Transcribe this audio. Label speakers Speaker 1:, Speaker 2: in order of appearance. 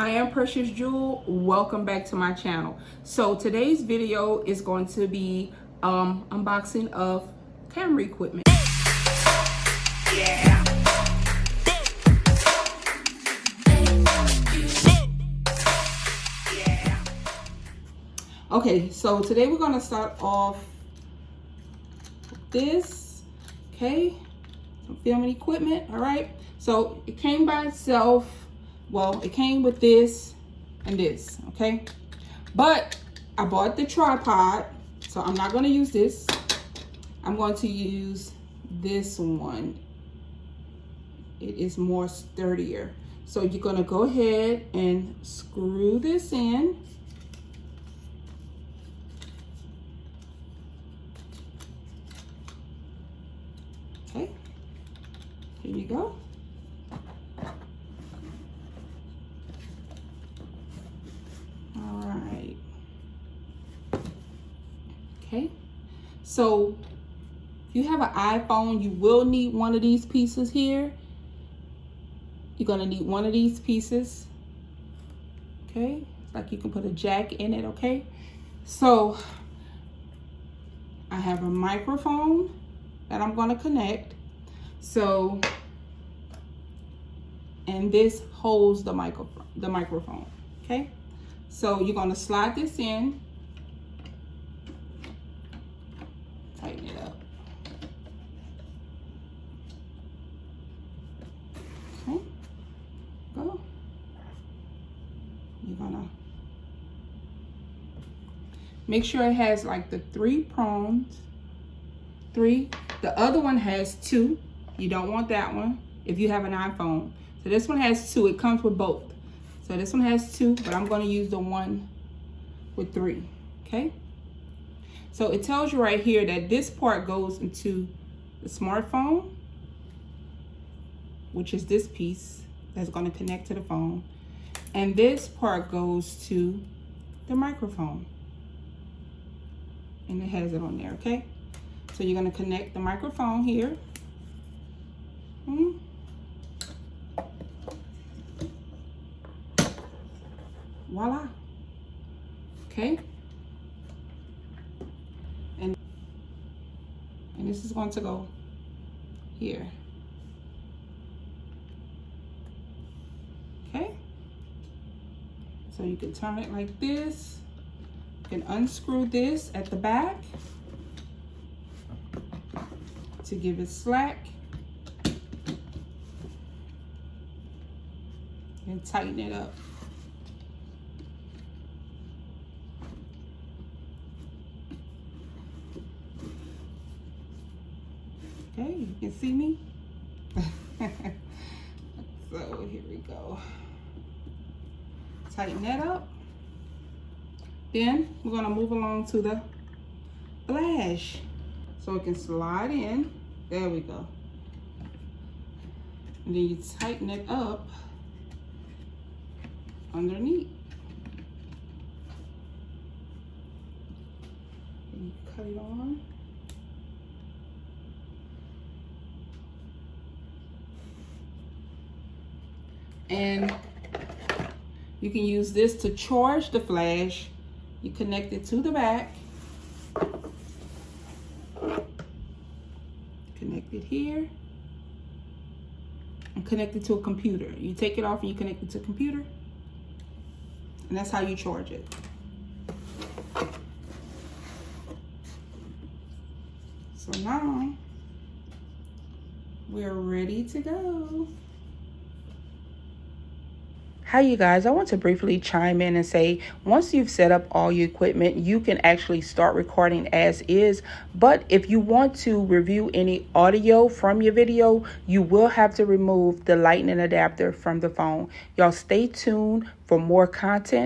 Speaker 1: I am Precious Jewel. Welcome back to my channel. So today's video is going to be unboxing of camera equipment. Yeah. Okay, so today we're going to start off with this. Okay, some filming equipment. All right, so it came by itself. Well, it came with this and this, okay? But I bought the tripod, so I'm not gonna use this. I'm going to use this one. It is more sturdier. So you're gonna go ahead and screw this in. Okay, here you go. Okay, so if you have an iPhone, you will need one of these pieces here. You're gonna need one of these pieces. Okay, it's like you can put a jack in it. Okay, so I have a microphone that I'm gonna connect. So, and this holds the microphone. Okay, so you're gonna slide this in. Tighten it up. Okay, go. You're gonna make sure it has like the 3 prongs. 3. The other one has 2. You don't want that one if you have an iPhone. So this one has 2. It comes with both. So this one has 2, but I'm gonna use the one with 3. Okay. So it tells you right here that this part goes into the smartphone, which is this piece that's going to connect to the phone. And this part goes to the microphone. And it has it on there, okay? So you're going to connect the microphone here. Voila. Okay. And this is going to go here. Okay. So you can turn it like this. You can unscrew this at the back to give it slack. And tighten it up. Okay, you can see me. So here we go. Tighten that up. Then we're gonna move along to the flash. So it can slide in. There we go. And then you tighten it up underneath. And you cut it on. And you can use this to charge the flash. You connect it to the back. Connect it here. And connect it to a computer. You take it off and you connect it to a computer. And that's how you charge it. So now we're ready to go. Hi you guys, I want to briefly chime in and say once you've set up all your equipment, you can actually start recording as is. But if you want to review any audio from your video, you will have to remove the lightning adapter from the phone. Y'all stay tuned for more content.